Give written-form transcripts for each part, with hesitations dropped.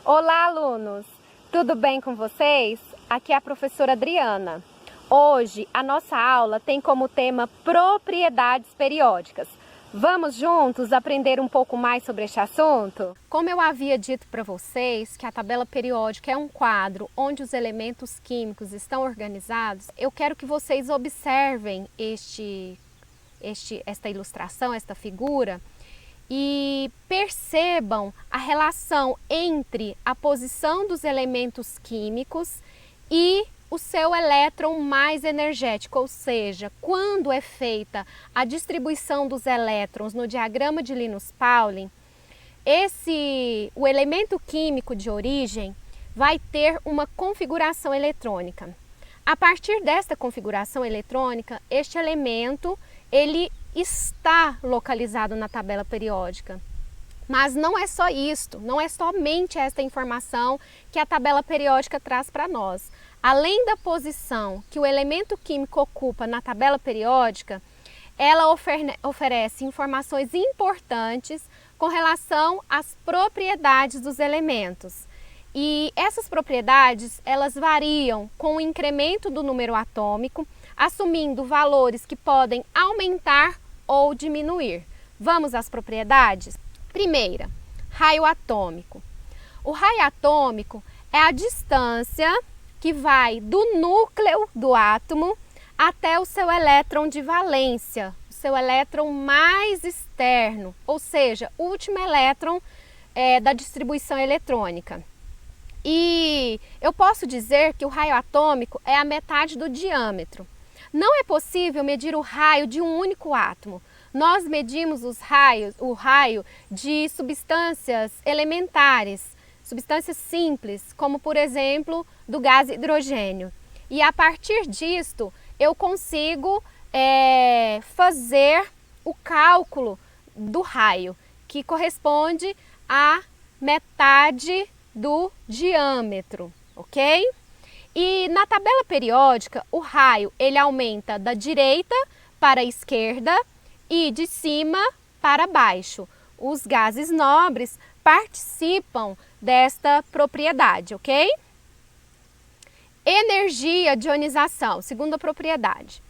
Olá, alunos! Tudo bem com vocês? Aqui é a professora Adriana. Hoje, a nossa aula tem como tema propriedades periódicas. Vamos juntos aprender um pouco mais sobre este assunto? Como eu havia dito para vocês que a tabela periódica é um quadro onde os elementos químicos estão organizados, eu quero que vocês observem esta ilustração, esta figura, e percebam a relação entre a posição dos elementos químicos e o seu elétron mais energético, ou seja, quando é feita a distribuição dos elétrons no diagrama de Linus-Pauling, o elemento químico de origem vai ter uma configuração eletrônica. A partir desta configuração eletrônica, este elemento ele está localizado na tabela periódica. Mas não é só isto, não é somente esta informação que a tabela periódica traz para nós. Além da posição que o elemento químico ocupa na tabela periódica, ela oferece informações importantes com relação às propriedades dos elementos. E essas propriedades, elas variam com o incremento do número atômico, assumindo valores que podem aumentar ou diminuir. Vamos às propriedades? Primeira, raio atômico. O raio atômico é a distância que vai do núcleo do átomo até o seu elétron de valência, o seu elétron mais externo, ou seja, o último elétron da distribuição eletrônica. E eu posso dizer que o raio atômico é a metade do diâmetro. Não é possível medir o raio de um único átomo. Nós medimos o raio de substâncias elementares, substâncias simples, como por exemplo do gás hidrogênio. E a partir disto eu consigo fazer o cálculo do raio, que corresponde à metade do diâmetro, ok? E na tabela periódica, o raio ele aumenta da direita para a esquerda e de cima para baixo. Os gases nobres participam desta propriedade, ok? Energia de ionização, segunda propriedade.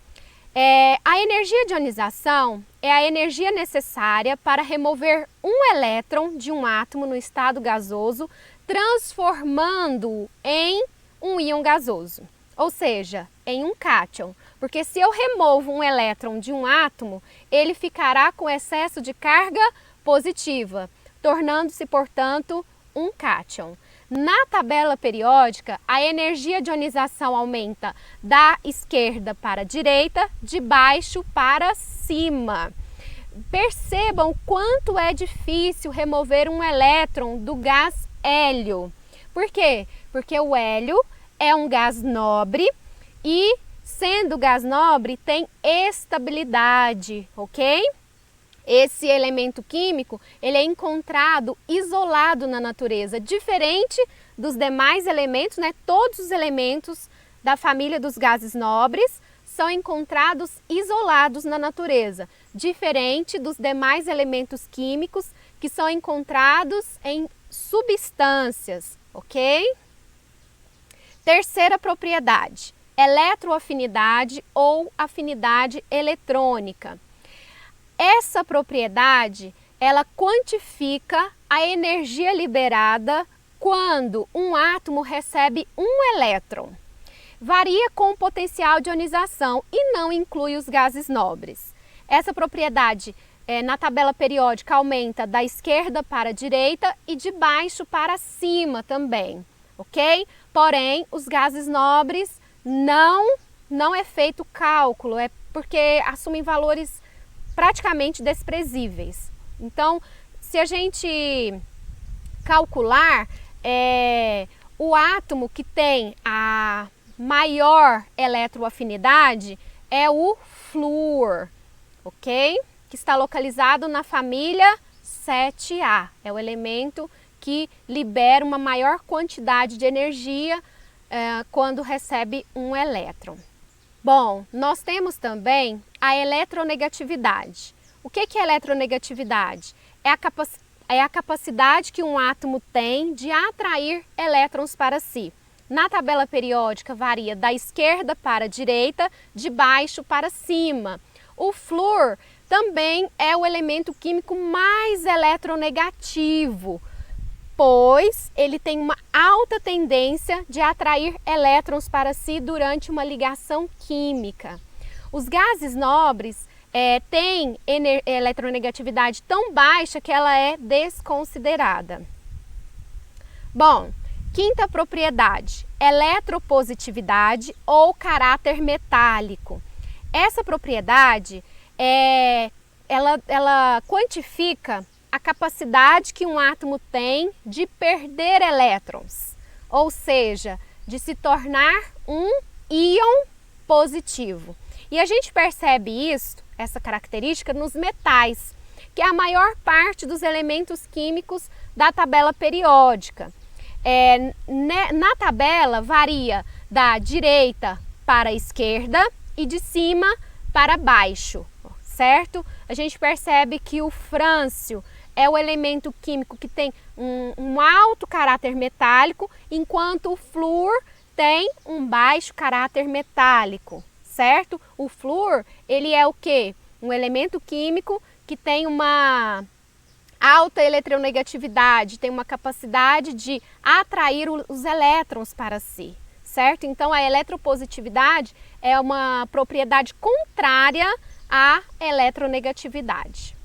A energia de ionização é a energia necessária para remover um elétron de um átomo no estado gasoso, transformando-o em um íon gasoso, ou seja, em um cátion, porque se eu removo um elétron de um átomo, ele ficará com excesso de carga positiva, tornando-se, portanto, um cátion. Na tabela periódica, a energia de ionização aumenta da esquerda para a direita, de baixo para cima. Percebam quanto é difícil remover um elétron do gás hélio. Por quê? Porque o hélio é um gás nobre e, sendo gás nobre, tem estabilidade, ok? Esse elemento químico, ele é encontrado isolado na natureza, diferente dos demais elementos, né? Todos os elementos da família dos gases nobres são encontrados isolados na natureza, diferente dos demais elementos químicos que são encontrados em substâncias, ok? Terceira propriedade, eletroafinidade ou afinidade eletrônica. Essa propriedade, ela quantifica a energia liberada quando um átomo recebe um elétron. Varia com o potencial de ionização e não inclui os gases nobres. Essa propriedade na tabela periódica aumenta da esquerda para a direita e de baixo para cima também, ok? Porém, os gases nobres não é feito cálculo, é porque assumem valores praticamente desprezíveis. Então, se a gente calcular, o átomo que tem a maior eletroafinidade é o flúor, ok? Que está localizado na família 7A. É o elemento que libera uma maior quantidade de energia quando recebe um elétron. Bom, nós temos também a eletronegatividade. O que é eletronegatividade? É é a capacidade que um átomo tem de atrair elétrons para si. Na tabela periódica varia da esquerda para a direita, de baixo para cima. O flúor também é o elemento químico mais eletronegativo, pois ele tem uma alta tendência de atrair elétrons para si durante uma ligação química. Os gases nobres têm eletronegatividade tão baixa que ela é desconsiderada. Bom, quinta propriedade, eletropositividade ou caráter metálico. Essa propriedade ela quantifica a capacidade que um átomo tem de perder elétrons, ou seja, de se tornar um íon positivo. E a gente percebe isso, essa característica, nos metais, que é a maior parte dos elementos químicos da tabela periódica. Na tabela varia da direita para a esquerda e de cima para baixo, certo? A gente percebe que o frâncio é o elemento químico que tem um alto caráter metálico, enquanto o flúor tem um baixo caráter metálico, certo? O flúor, ele é o quê? Um elemento químico que tem uma alta eletronegatividade, tem uma capacidade de atrair os elétrons para si, certo? Então a eletropositividade é uma propriedade contrária à eletronegatividade.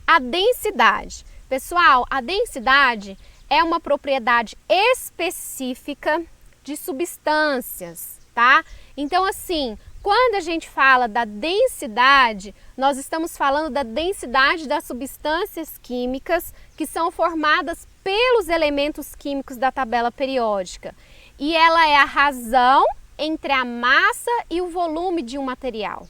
A densidade. Pessoal, a densidade é uma propriedade específica de substâncias, tá? Então, assim, quando a gente fala da densidade, nós estamos falando da densidade das substâncias químicas que são formadas pelos elementos químicos da tabela periódica. E ela é a razão entre a massa e o volume de um material.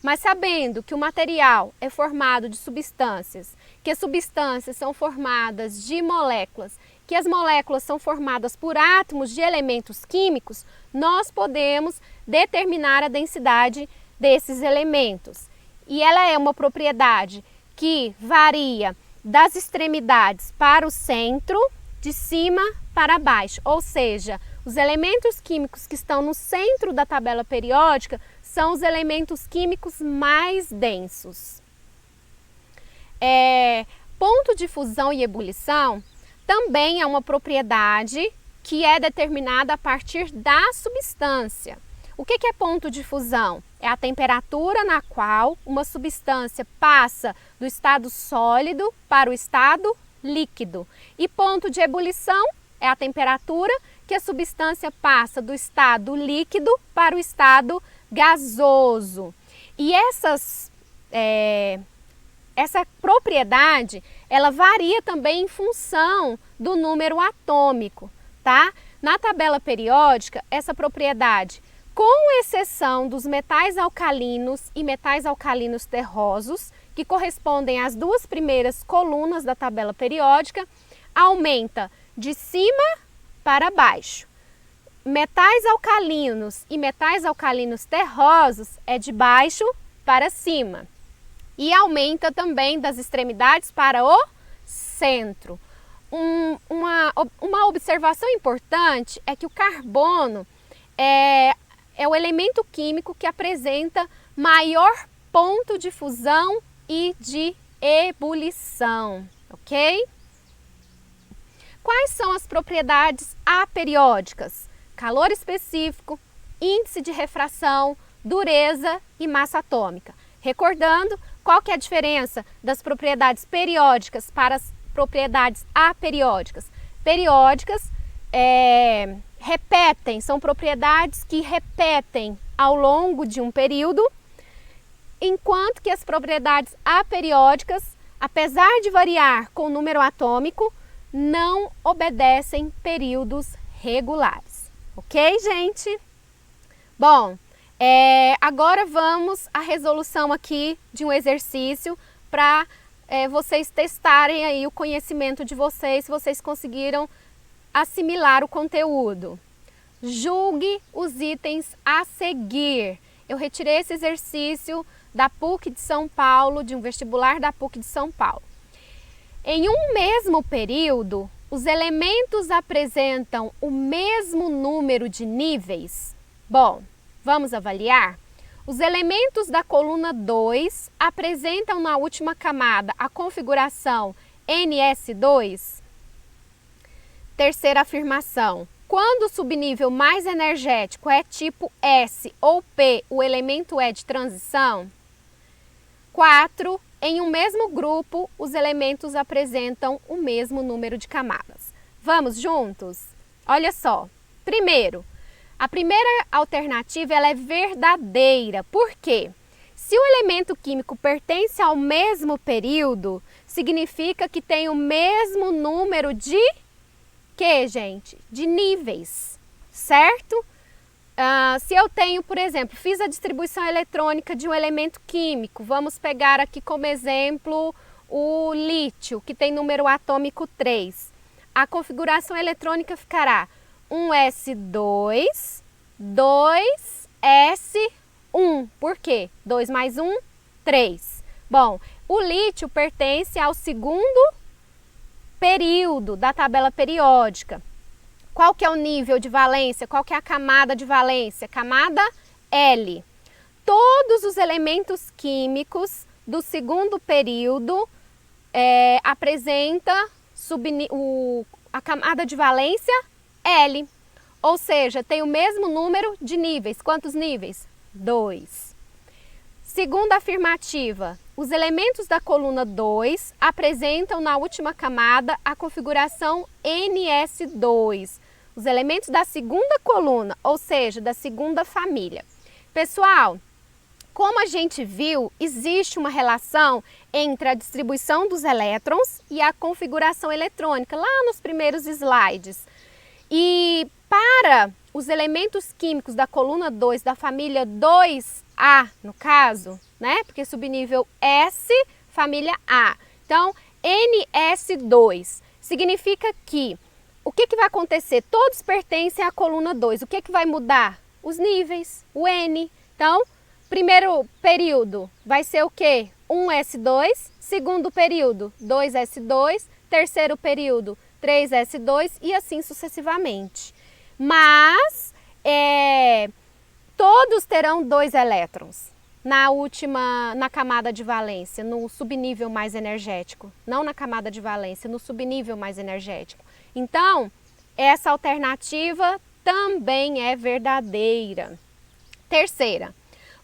Mas sabendo que o material é formado de substâncias, que as substâncias são formadas de moléculas, que as moléculas são formadas por átomos de elementos químicos, nós podemos determinar a densidade desses elementos. E ela é uma propriedade que varia das extremidades para o centro, de cima para baixo, ou seja, os elementos químicos que estão no centro da tabela periódica são os elementos químicos mais densos. Ponto de fusão e ebulição também é uma propriedade que é determinada a partir da substância. O que é ponto de fusão? É a temperatura na qual uma substância passa do estado sólido para o estado líquido. E ponto de ebulição é a temperatura que a substância passa do estado líquido para o estado gasoso. E essa propriedade, ela varia também em função do número atômico, tá? Na tabela periódica, essa propriedade, com exceção dos metais alcalinos e metais alcalinos terrosos, que correspondem às duas primeiras colunas da tabela periódica, aumenta de cima para baixo. Metais alcalinos e metais alcalinos terrosos é de baixo para cima. E aumenta também das extremidades para o centro. Uma observação importante é que o carbono é o elemento químico que apresenta maior ponto de fusão e de ebulição, ok? Quais são as propriedades aperiódicas? Calor específico, índice de refração, dureza e massa atômica. Recordando, qual que é a diferença das propriedades periódicas para as propriedades aperiódicas? Periódicas são propriedades que repetem ao longo de um período, enquanto que as propriedades aperiódicas, apesar de variar com o número atômico, não obedecem períodos regulares. Ok, gente? Bom, agora vamos à resolução aqui de um exercício para vocês testarem aí o conhecimento de vocês, se vocês conseguiram assimilar o conteúdo. Julgue os itens a seguir. Eu retirei esse exercício da PUC de São Paulo, de um vestibular da PUC de São Paulo. Em um mesmo período, os elementos apresentam o mesmo número de níveis? Bom, vamos avaliar? Os elementos da coluna 2 apresentam na última camada a configuração NS2? Terceira afirmação. Quando o subnível mais energético é tipo S ou P, o elemento é de transição? 4. Em um mesmo grupo, os elementos apresentam o mesmo número de camadas. Vamos juntos? Olha só. Primeiro, a primeira alternativa ela é verdadeira. Por quê? Se o elemento químico pertence ao mesmo período, significa que tem o mesmo número de gente? De níveis, certo? Se eu tenho, por exemplo, fiz a distribuição eletrônica de um elemento químico, vamos pegar aqui como exemplo o lítio, que tem número atômico 3. A configuração eletrônica ficará 1s2, 2s1. Por quê? 2 mais 1, 3. Bom, o lítio pertence ao segundo período da tabela periódica. Qual que é o nível de valência? Qual que é a camada de valência? Camada L. Todos os elementos químicos do segundo período apresentam a camada de valência L. Ou seja, tem o mesmo número de níveis. Quantos níveis? 2. Segunda afirmativa, os elementos da coluna 2 apresentam na última camada a configuração NS2. Os elementos da segunda coluna, ou seja, da segunda família. Pessoal, como a gente viu, existe uma relação entre a distribuição dos elétrons e a configuração eletrônica, lá nos primeiros slides. E para os elementos químicos da coluna 2, da família 2A, no caso, né? Porque subnível S, família A. Então, NS2 significa que o que vai acontecer? Todos pertencem à coluna 2. O que vai mudar? Os níveis, o N. Então, primeiro período vai ser o quê? 1S2. Segundo período, 2S2. Terceiro período, 3S2 e assim sucessivamente. Mas todos terão 2 elétrons na camada de valência, no subnível mais energético. Não na camada de valência, no subnível mais energético. Então, essa alternativa também é verdadeira. Terceira,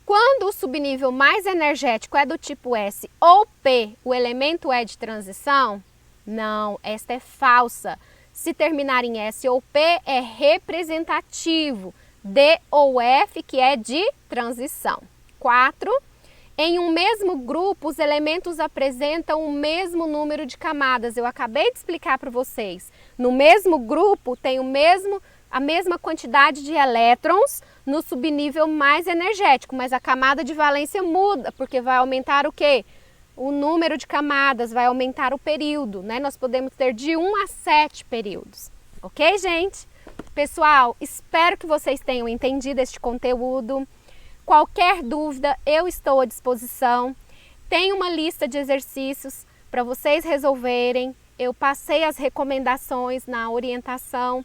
quando o subnível mais energético é do tipo S ou P, o elemento é de transição? Não, esta é falsa. Se terminar em S ou P, é representativo. D ou F, que é de transição. 4. Em um mesmo grupo, os elementos apresentam o mesmo número de camadas. Eu acabei de explicar para vocês. No mesmo grupo, tem a mesma quantidade de elétrons no subnível mais energético, mas a camada de valência muda, porque vai aumentar o quê? O número de camadas, vai aumentar o período, né? Nós podemos ter de 1 a 7 períodos. Ok, gente? Pessoal, espero que vocês tenham entendido este conteúdo. Qualquer dúvida, eu estou à disposição. Tem uma lista de exercícios para vocês resolverem. Eu passei as recomendações na orientação.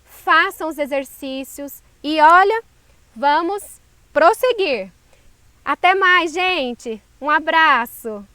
Façam os exercícios e olha, vamos prosseguir. Até mais, gente. Um abraço.